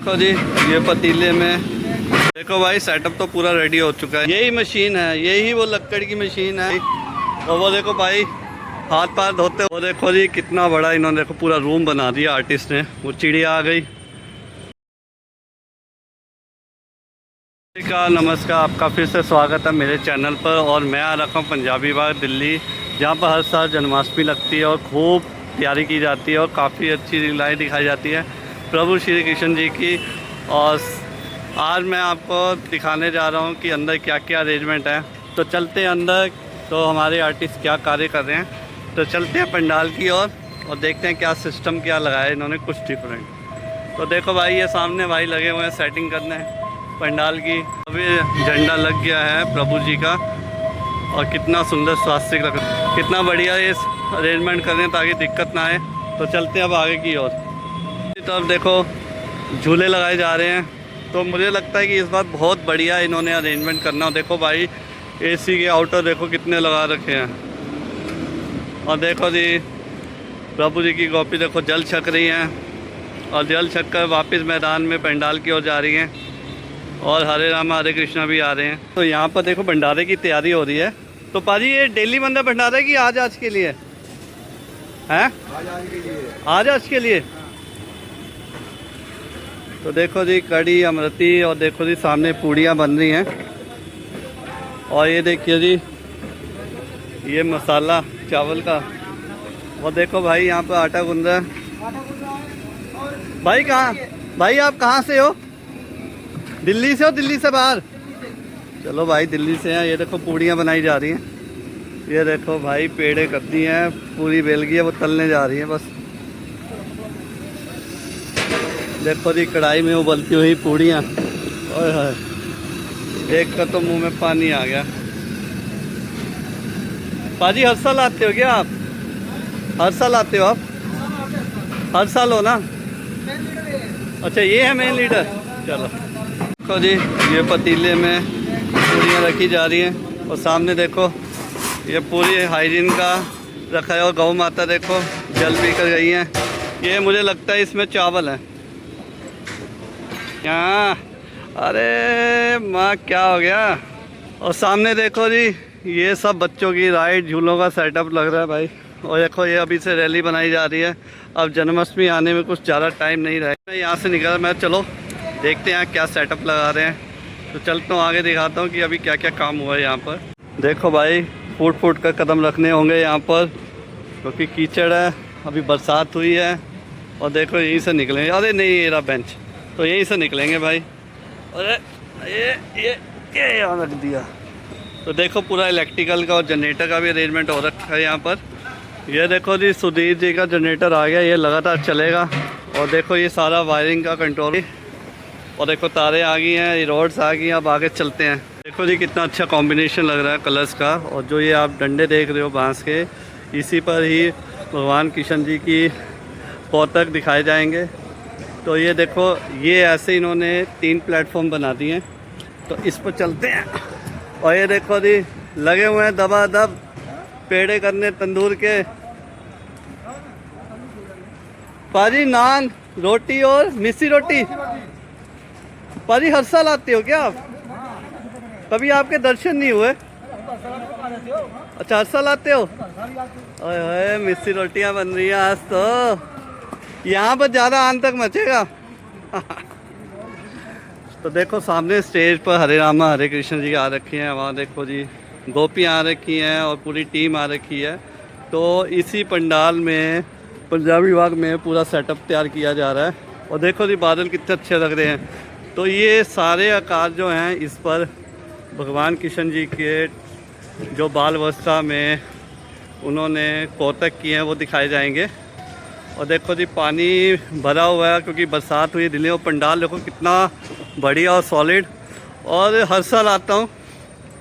देखो जी, ये पतीले में देखो भाई सेटअप तो पूरा रेडी हो चुका है। यही मशीन है, यही वो लक्कड़ की मशीन है। और वो देखो भाई हाथ पैर धोते। वो देखो जी कितना बड़ा इन्होंने देखो पूरा रूम बना दिया आर्टिस्ट ने। वो चिड़िया आ गई। नमस्कार, आपका फिर से स्वागत है मेरे चैनल पर। और मैं आ रखा हूँ पंजाबी बाग दिल्ली, जहाँ पर हर साल जन्माष्टमी लगती है और खूब तैयारी की जाती है और काफ़ी अच्छी लीलाएँ दिखाई जाती है प्रभु श्री कृष्ण जी की। और आज मैं आपको दिखाने जा रहा हूँ कि अंदर क्या क्या अरेंजमेंट है। तो चलते हैं अंदर, तो हमारे आर्टिस्ट क्या कार्य कर रहे हैं। तो चलते हैं पंडाल की ओर और देखते हैं क्या सिस्टम क्या लगाया इन्होंने, कुछ डिफरेंट। तो देखो भाई ये सामने भाई लगे हुए हैं सेटिंग करने पंडाल की। अभी झंडा लग गया है प्रभु जी का और कितना सुंदर स्वास्थ्य रख, कितना बढ़िया ये अरेंजमेंट कर रहे हैं ताकि दिक्कत ना आए। तो चलते हैं अब आगे की ओर। तो अब देखो झूले लगाए जा रहे हैं। तो मुझे लगता है कि इस बार बहुत बढ़िया इन्होंने अरेंजमेंट करना। देखो भाई एसी के आउटर देखो कितने लगा रखे हैं। और देखो जी प्रभु जी की गोपी देखो जल छक रही हैं और जल छक कर वापस मैदान में पंडाल की ओर जा रही हैं। और हरे राम हरे कृष्णा भी आ रहे हैं। तो यहाँ पर देखो भंडारे की तैयारी हो रही है। तो पाजी ये डेली बंदा भंडारा है कि आज के लिए है? आज के लिए। तो देखो जी कड़ी अमृति और देखो जी सामने पूड़ियाँ बन रही हैं। और ये देखिए जी ये मसाला चावल का। और देखो भाई यहाँ पर आटा गूंद रहा है। भाई आप कहाँ से हो? दिल्ली से हो? दिल्ली से बाहर? चलो भाई दिल्ली से हैं। ये देखो पूड़ियाँ बनाई जा रही हैं। ये देखो भाई पेड़े कर दी हैं, पूरी बेल गई है, वो तलने जा रही है बस। देखो जी कढ़ाई में उबलती हुई पूड़ियाँ। ओए देख कर तो मुंह में पानी आ गया। पाजी हर साल आते हो क्या आप? हर साल आते हो आप? हर साल हो ना? अच्छा ये है मेन लीडर। चलो देखो जी ये पतीले में पूड़ियाँ रखी जा रही हैं। और सामने देखो ये पूरी हाइजीन का रखा है। और गौ माता देखो जल पी कर गई हैं। ये मुझे लगता है इसमें चावल है यहाँ। अरे माँ क्या हो गया। और सामने देखो जी ये सब बच्चों की राइड झूलों का सेटअप लग रहा है भाई। और देखो ये अभी से रैली बनाई जा रही है। अब जन्माष्टमी आने में कुछ ज़्यादा टाइम नहीं रहा है। मैं यहाँ से निकल, मैं चलो देखते हैं क्या सेटअप लगा रहे हैं। तो चलता हूँ आगे दिखाता हूँ कि अभी क्या क्या काम हुआ है यहाँ पर। देखो भाई फूट का कदम रखने होंगे यहाँ पर क्योंकि कीचड़ है, अभी बरसात हुई है। और देखो यहीं से निकलेंगे। अरे नहीं ये रहा बेंच, तो यहीं से निकलेंगे भाई। अरे ये यहाँ रख दिया। तो देखो पूरा इलेक्ट्रिकल का और जनरेटर का भी अरेंजमेंट हो रखा है यहाँ पर। ये देखो जी सुधीर जी का जनरेटर आ गया, ये लगातार चलेगा। और देखो ये सारा वायरिंग का कंट्रोल। और देखो तारे आ गई हैं, ये रोड्स आ गई हैं। अब आगे चलते हैं। देखो जी कितना अच्छा कॉम्बिनेशन लग रहा है कलर्स का। और जो ये आप डंडे देख रहे हो बांस के, इसी पर ही भगवान कृष्ण जी की कौतक दिखाए जाएंगे। तो ये देखो ये ऐसे इन्होंने 3 प्लेटफॉर्म बना दिए हैं। तो इस पर चलते हैं। और ये देखो जी लगे हुए हैं दबादब पेड़े करने तंदूर के। पाजी नान रोटी और मिस्सी रोटी। पाजी हर साल आते हो क्या आप? कभी आपके दर्शन नहीं हुए? अच्छा हर साल आते हो। ओए मिस्सी रोटियां बन रही हैं आज तो। यहाँ पर ज़्यादा आन तक मचेगा। तो देखो सामने स्टेज पर हरे रामा हरे कृष्ण जी आ रखी हैं। वहाँ देखो जी गोपियाँ आ रखी हैं और पूरी टीम आ रखी है। तो इसी पंडाल में पंजाबी बाग में पूरा सेटअप तैयार किया जा रहा है। और देखो जी बादल कितने अच्छे लग रहे हैं। तो ये सारे आकार जो हैं इस पर भगवान कृष्ण जी के जो बाल अवस्था में उन्होंने कौतक किए हैं वो दिखाए जाएंगे। और देखो जी पानी भरा हुआ है क्योंकि बरसात हुई दिल्ली। और पंडाल देखो कितना बढ़िया और सॉलिड। और हर साल आता हूँ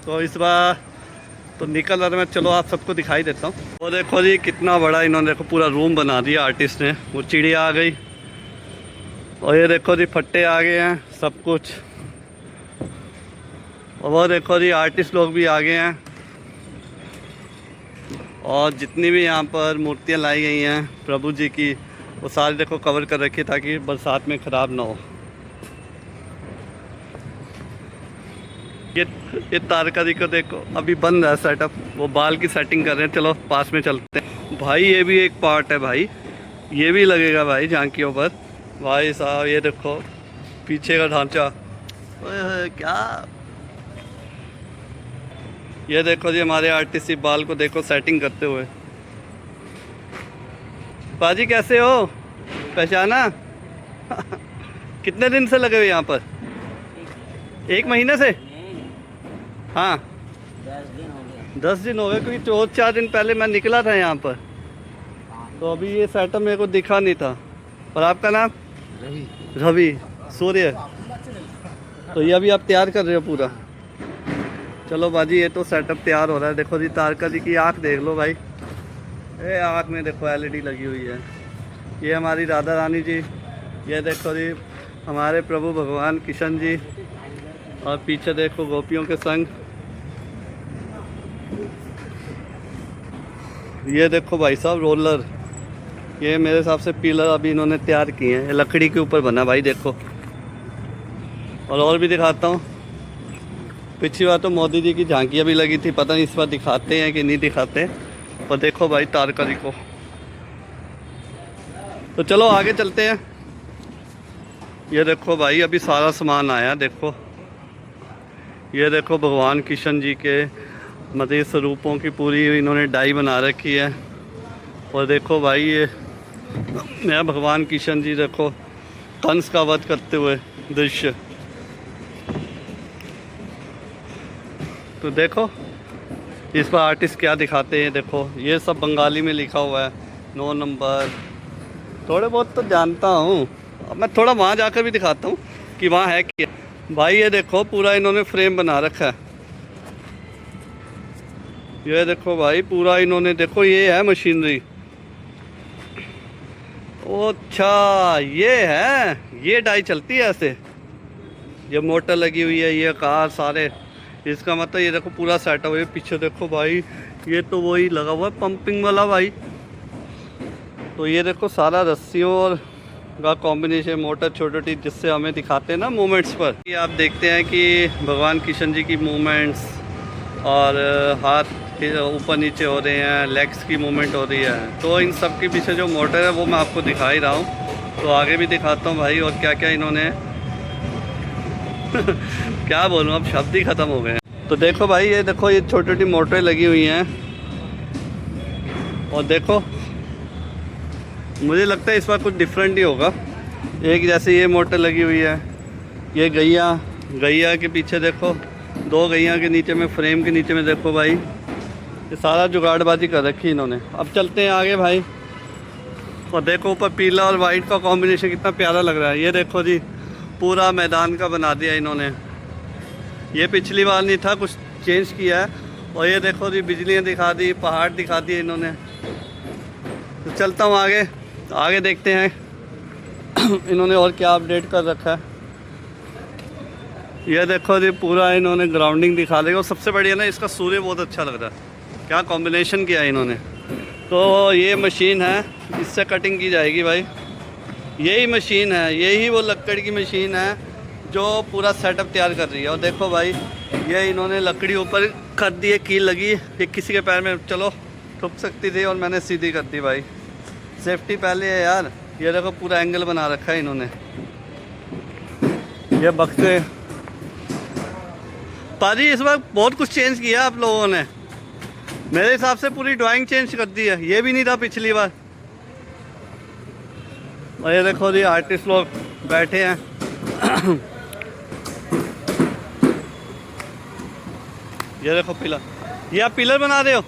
तो इस बार तो निकल रहा मैं, चलो आप सबको दिखाई देता हूँ। और देखो जी कितना बड़ा इन्होंने देखो पूरा रूम बना दिया आर्टिस्ट ने। वो चिड़िया आ गई और ये देखो जी फट्टे आ गए हैं सब कुछ। और वो देखो जी आर्टिस्ट लोग भी आ गए हैं। और जितनी भी यहाँ पर मूर्तियाँ लाई गई हैं प्रभु जी की, वो सारी देखो कवर कर रखी है ताकि बरसात में ख़राब ना हो। ये तारकरी को देखो, अभी बंद है सेटअप, वो बाल की सेटिंग कर रहे हैं। चलो पास में चलते हैं भाई। ये भी एक पार्ट है भाई, ये भी लगेगा भाई झांकियों पर। भाई साहब ये देखो पीछे का ढांचा, ओए क्या। ये देखो जी हमारे आर्टिस्ट बाल को देखो सेटिंग करते हुए। पाजी कैसे हो, पहचाना? कितने दिन से लगे हुए यहाँ पर? 1 महीने से? हाँ 10 दिन हो गए, क्योंकि 4 दिन पहले मैं निकला था यहाँ पर, तो अभी ये सेटअप मेरे को दिखा नहीं था। और आपका नाम? रवि सूर्य। तो ये अभी आप तैयार कर रहे हो पूरा? चलो बाजी ये तो सेटअप तैयार हो रहा है। देखो जी तारका जी की आँख देख लो भाई, ये आँख में देखो LED लगी हुई है। ये हमारी राधा रानी जी, ये देखो जी हमारे प्रभु भगवान किशन जी, और पीछे देखो गोपियों के संग। ये देखो भाई साहब रोलर, ये मेरे हिसाब से पिलर अभी इन्होंने तैयार किए हैं। लकड़ी के ऊपर बना भाई देखो। और भी दिखाता हूँ। पिछली बार तो मोदी जी की झांकियाँ भी लगी थी, पता नहीं इस बार दिखाते हैं कि नहीं दिखाते। और देखो भाई तारकरी को। तो चलो आगे चलते हैं। ये देखो भाई अभी सारा सामान आया देखो। ये देखो भगवान किशन जी के मतलब स्वरूपों की पूरी इन्होंने डाई बना रखी है। और देखो भाई ये नया भगवान किशन जी देखो कंस का वध करते हुए दृश्य। तो देखो इस पर आर्टिस्ट क्या दिखाते हैं। देखो ये सब बंगाली में लिखा हुआ है, 9 नंबर। थोड़े बहुत तो जानता हूँ, अब मैं थोड़ा वहाँ जाकर भी दिखाता हूँ कि वहाँ है क्या। भाई ये देखो पूरा इन्होंने फ्रेम बना रखा है। ये देखो भाई पूरा इन्होंने, देखो ये है मशीनरी। अच्छा ये है, ये डाई चलती है ऐसे, ये मोटर लगी हुई है, ये कार सारे। इसका मतलब ये देखो पूरा सेटअप है। पीछे देखो भाई ये तो वही लगा हुआ है पंपिंग वाला भाई। तो ये देखो सारा रस्सियों और का कॉम्बिनेशन, मोटर छोटी जिससे हमें दिखाते हैं ना मूवमेंट्स पर। ये आप देखते हैं कि भगवान किशन जी की मूवमेंट्स और हाथ ऊपर नीचे हो रहे हैं, लेग्स की मूवमेंट हो रही है। तो इन सब के पीछे जो मोटर है वो मैं आपको दिखा ही रहा हूँ। तो आगे भी दिखाता हूँ भाई और क्या क्या इन्होंने क्या बोलूँ, अब शब्द ही ख़त्म हो गए हैं। तो देखो भाई ये देखो ये छोटी छोटी मोटरें लगी हुई हैं। और देखो मुझे लगता है इस बार कुछ डिफरेंट ही होगा। एक जैसे ये मोटर लगी हुई है, ये गैया के पीछे देखो 2 गैया के नीचे में, फ्रेम के नीचे में देखो भाई ये सारा जुगाड़बाजी कर रखी है इन्होंने। अब चलते हैं आगे भाई। और देखो ऊपर पीला और वाइट का कॉम्बिनेशन कितना प्यारा लग रहा है। ये देखो जी पूरा मैदान का बना दिया इन्होंने। ये पिछली बार नहीं था, कुछ चेंज किया है। और ये देखो जी बिजलियाँ दिखा दी, पहाड़ दिखा दिए इन्होंने। तो चलता हूँ आगे, आगे देखते हैं इन्होंने और क्या अपडेट कर रखा है। ये देखो जी पूरा इन्होंने ग्राउंडिंग दिखा दी। और सबसे बढ़िया ना इसका सूर्य बहुत अच्छा लग रहा है, क्या कॉम्बिनेशन किया है इन्होंने। तो ये मशीन है, इससे कटिंग की जाएगी भाई। यही मशीन है, यही वो लकड़ की मशीन है जो पूरा सेटअप तैयार कर रही है। और देखो भाई ये इन्होंने लकड़ी ऊपर कर दी है, कील लगी। ये किसी के पैर में चलो ठुक सकती थी और मैंने सीधी कर दी भाई, सेफ्टी पहले है यार। ये देखो पूरा एंगल बना रखा है इन्होंने। ये बक्से पाजी इस बार बहुत कुछ चेंज किया आप लोगों ने, मेरे हिसाब से पूरी ड्राइंग चेंज कर दी है। ये भी नहीं था पिछली बार। और ये देखो जी आर्टिस्ट लोग बैठे हैं ये देखो पिलर, ये आप पिलर बना रहे हो?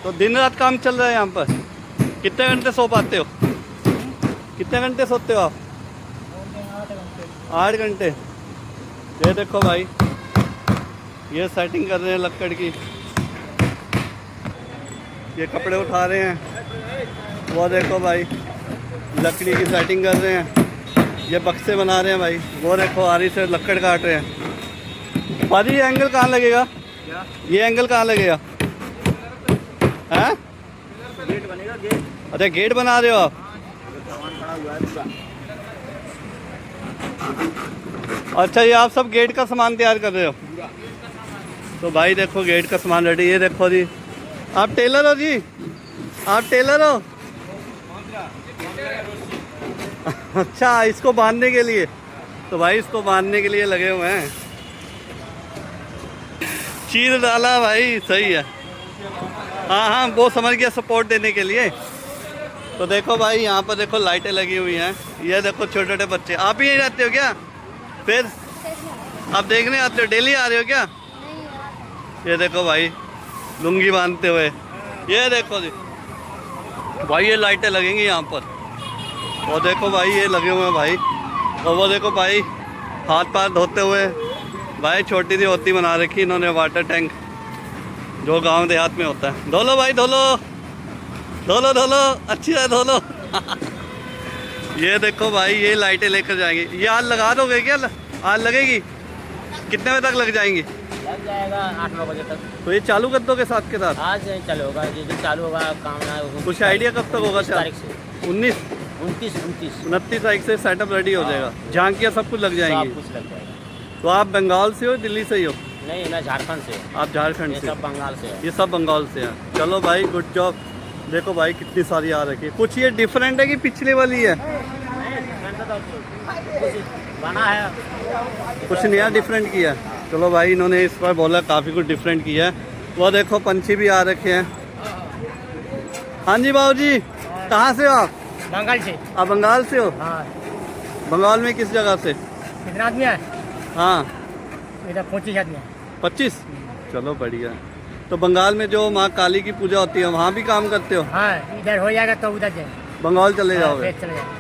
तो दिन रात काम चल रहा है यहाँ पर। कितने घंटे सो पाते हो? कितने घंटे सोते हो आप? 8 घंटे। ये देखो भाई ये सेटिंग कर रहे हैं लकड़ की, ये कपड़े उठा रहे हैं। वो देखो भाई लकड़ी की सेटिंग कर रहे हैं, ये बक्से बना रहे हैं भाई। वो देखो आरी से लकड़ काट रहे हैं। भाजी ये एंगल कहाँ लगेगा? क्या ये एंगल कहाँ लगेगा? हैं? गेट बनेगा, गेट। अच्छा गेट बना रहे हो आप? अच्छा, ये आप सब गेट का सामान तैयार कर रहे हो? तो भाई देखो गेट का सामान रेडी। ये देखो जी, आप टेलर हो जी? आप टेलर हो? अच्छा, इसको बांधने के लिए। तो भाई इसको बांधने के लिए लगे हुए हैं। चीर डाला भाई, सही है। हाँ हाँ, वो समझ गया, सपोर्ट देने के लिए। तो देखो भाई यहाँ पर देखो लाइटें लगी हुई हैं। ये देखो छोटे छोटे बच्चे। आप ही यहीं रहते हो क्या? फिर आप देखने आते हो? डेली आ रहे हो क्या? ये देखो भाई लुंगी बांधते हुए। ये देखो जी भाई, ये लाइटें लगेंगी यहाँ पर। और देखो भाई ये लगे हुए हैं भाई। और वो देखो भाई हाथ पाथ धोते हुए भाई, छोटी सी होती बना रखी इन्होंने, वाटर टैंक जो गांव देहात में होता है। धो लो भाई, धो लो धो लो धो लो, अच्छी है, धो लो। ये देखो भाई ये लाइटें लेकर जाएंगे। ये आज लगा दोगे क्या? आज लगेगी? कितने बजे तक लग जाएंगी? लग जाएगा 8-9 बजे तक। तो ये चालू कर दोगे साथ के साथ? आज नहीं चालू होगा, जिस दिन चालू होगा काम ना। कुछ आइडिया कब तक होगा? 19 तारीख से। 29 तारीख से सेटअप रेडी हो जाएगा। झांकियाँ सब कुछ लग जाएंगी। कुछ लग जाएगा। तो आप बंगाल से हो, दिल्ली से ही हो? नहीं, मैं झारखंड से। आप झारखंड से? सब बंगाल से है। ये सब बंगाल से हैं। चलो भाई, गुड जॉब। देखो भाई कितनी सारी आ रखी है। कुछ ये डिफरेंट है कि पिछले वाली है? बना है कुछ नया डिफरेंट किया। चलो भाई, इन्होंने इस बार बोला काफ़ी कुछ डिफरेंट किया है। वो देखो पंछी भी आ रखे हैं। हाँ जी बाबू जी, कहाँ से हो आप? बंगाल से। आप बंगाल से हो? हाँ। बंगाल में किस जगह से? कितना आदमी है? हाँ, इधर 25 आदमी है। 25। चलो बढ़िया। तो बंगाल में जो माँ काली की पूजा होती है वहाँ भी काम करते हो? हाँ, इधर हो जाएगा तो उधर जाएंगे। बंगाल चले जाओगे? चले जाएंगे।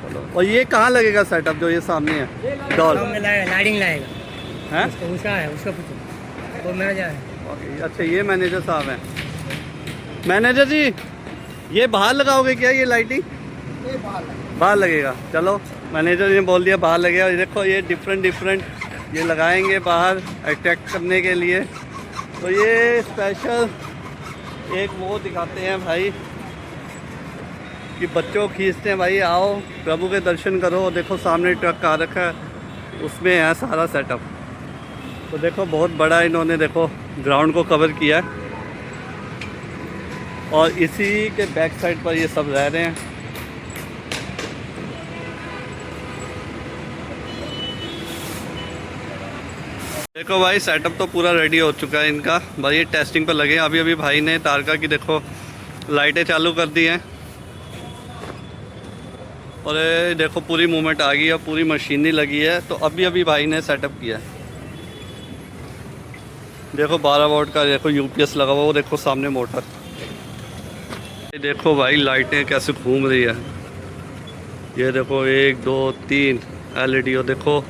चलो। और ये कहाँ लगेगा सेटअप जो ये सामने है डॉल? लाइटिंग लाएगा है? उसका है, उसका पूछो, वो मैनेजर है। अच्छा, ये मैनेजर साहब हैं। मैनेजर जी, ये बाहर लगाओगे क्या ये लाइटिंग? बाहर लगेगा। चलो, मैनेजर ने बोल दिया बाहर लगेगा। देखो ये डिफरेंट ये लगाएंगे बाहर अट्रैक्ट करने के लिए। तो ये स्पेशल एक वो दिखाते हैं भाई कि बच्चों खींचते हैं भाई, आओ प्रभु के दर्शन करो। देखो सामने ट्रक आ रखा है, उसमें है सारा सेटअप। तो देखो बहुत बड़ा इन्होंने देखो ग्राउंड को कवर किया है। और इसी के बैक साइड पर ये सब रह रहे हैं। देखो भाई सेटअप तो पूरा रेडी हो चुका है इनका। भाई ये टेस्टिंग पर लगे हैं। अभी भाई ने तारका की देखो लाइटें चालू कर दी हैं। और ये देखो पूरी मूवमेंट आ गई है, पूरी मशीनरी लगी है। तो अभी भाई ने सेटअप किया है। देखो 12 वोल्ट का देखो यूपीएस लगा हुआ, वो देखो सामने मोटर। ये देखो भाई लाइटें कैसे घूम रही है। ये देखो 1 2 3 एलईडी। और देखो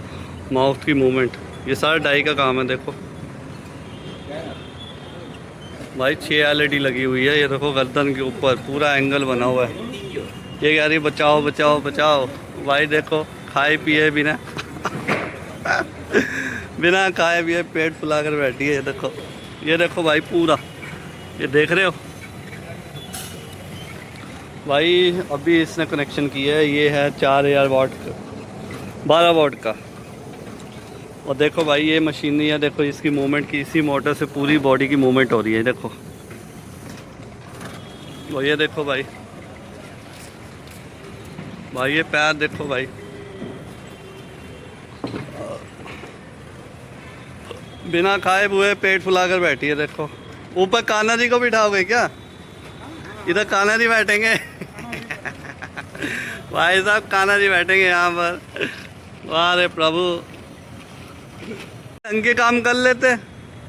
माउथ की मूवमेंट, ये सारा डाई का काम है। देखो भाई 6 एलईडी लगी हुई है। ये देखो गर्दन के ऊपर पूरा एंगल बना हुआ है। ये कह रही बचाओ बचाओ बचाओ। भाई देखो खाए पिए बिना बिना खाए पिए पेट फुला कर बैठी है। ये देखो भाई पूरा, ये देख रहे हो भाई। अभी इसने कनेक्शन किया है। ये है 4000 वाट का, 12 वाट का। और देखो भाई ये मशीनरी है। देखो इसकी मूवमेंट की, इसी मोटर से पूरी बॉडी की मूवमेंट हो रही है। देखो और ये देखो भाई ये पैर देखो भाई, बिना खाए हुए पेट फुलाकर बैठी है। देखो ऊपर कान्हा जी को बिठाओगे क्या? इधर कान्हा जी बैठेंगे भाई साहब कान्हा जी बैठेंगे यहाँ पर। वाह रे प्रभु, ढंग के काम कर लेते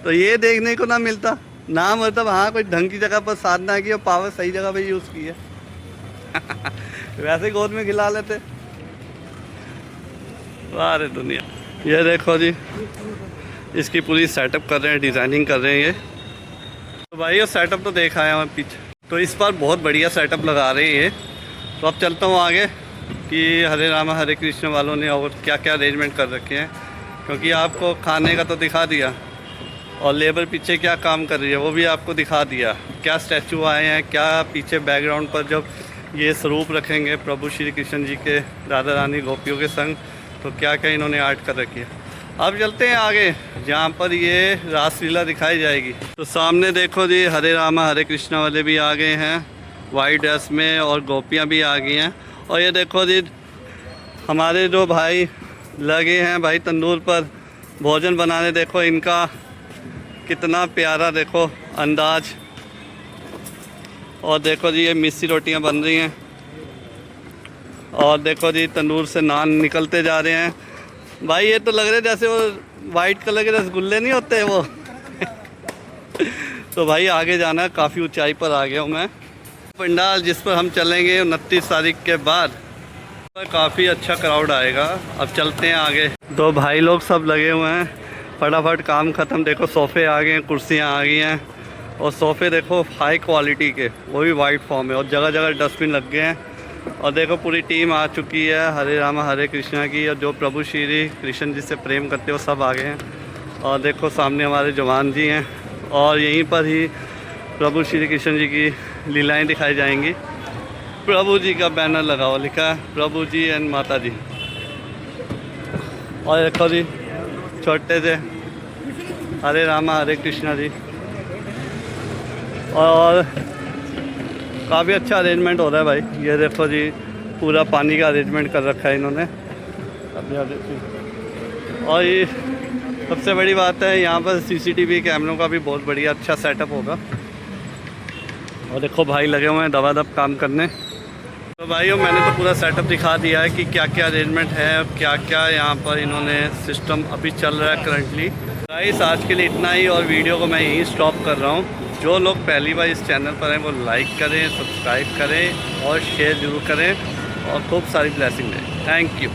तो ये देखने को ना मिलता ना। मतलब हाँ, कोई ढंग की जगह पर साधना की और पावर सही जगह पे यूज़ की है वैसे गोद में खिला लेते। वाह रे दुनिया। ये देखो जी इसकी पूरी सेटअप कर रहे हैं, डिज़ाइनिंग कर रहे हैं ये। तो भाई ये सेटअप तो देखा है हमें पीछे। तो इस बार बहुत बढ़िया सेटअप लगा रहे हैं ये। तो अब चलता हूँ आगे कि हरे रामा हरे कृष्ण वालों ने और क्या क्या अरेंजमेंट कर रखे हैं। क्योंकि आपको खाने का तो दिखा दिया और लेबर पीछे क्या काम कर रही है वो भी आपको दिखा दिया। क्या स्टैचू आए हैं, क्या पीछे बैकग्राउंड पर जब ये स्वरूप रखेंगे प्रभु श्री कृष्ण जी के राधा रानी गोपियों के संग, तो क्या क्या इन्होंने आर्ट कर रखी है। अब चलते हैं आगे जहाँ पर ये रासलीला दिखाई जाएगी। तो सामने देखो जी हरे रामा हरे कृष्णा वाले भी आ गए हैं वाइट ड्रेस में, और गोपियाँ भी आ गई हैं। और ये देखो जी हमारे जो भाई लगे हैं भाई तंदूर पर भोजन बनाने, देखो इनका कितना प्यारा देखो अंदाज। और देखो जी ये मिस्सी रोटियां बन रही हैं, और देखो जी तंदूर से नान निकलते जा रहे हैं। भाई ये तो लग रहे जैसे वो वाइट कलर के रसगुल्ले नहीं होते वो तो भाई आगे जाना है, काफ़ी ऊंचाई पर आ गया हूँ मैं। पंडाल जिस पर हम चलेंगे 29 तारीख के बाद, काफ़ी अच्छा क्राउड आएगा। अब चलते हैं आगे। तो भाई लोग सब लगे हुए हैं, फटाफट काम ख़त्म। देखो सोफ़े आ गए हैं, कुर्सियाँ आ गई हैं, और सोफ़े देखो हाई क्वालिटी के, वो भी वाइट फॉर्म में, और जगह जगह डस्टबिन लग गए हैं। और देखो पूरी टीम आ चुकी है हरे रामा हरे कृष्णा की, और जो प्रभु श्री कृष्ण जी से प्रेम करते हो सब आ गए हैं। और देखो सामने हमारे जवान जी हैं, और यहीं पर ही प्रभु श्री कृष्ण जी की लीलाएं दिखाई जाएंगी। प्रभु जी का बैनर लगा हुआ, लिखा है प्रभु जी एंड माता जी। और देखो जी छोटे से हरे रामा हरे कृष्णा जी, और काफ़ी अच्छा अरेंजमेंट हो रहा है भाई। ये देखो जी पूरा पानी का अरेंजमेंट कर रखा है इन्होंने। और ये सबसे बड़ी बात है यहाँ पर CCTV कैमरों का भी बहुत बढ़िया अच्छा सेटअप होगा। और देखो भाई लगे हुए हैं दबादब काम करने। तो भाइयों मैंने तो पूरा सेटअप दिखा दिया है कि क्या क्या अरेंजमेंट है, क्या क्या यहाँ पर इन्होंने सिस्टम अभी चल रहा है करंटली। गाइस आज के लिए इतना ही, और वीडियो को मैं यहीं स्टॉप कर रहा हूँ। जो लोग पहली बार इस चैनल पर हैं वो लाइक करें, सब्सक्राइब करें और शेयर ज़रूर करें, और खूब सारी ब्लेसिंग दें। Thank you.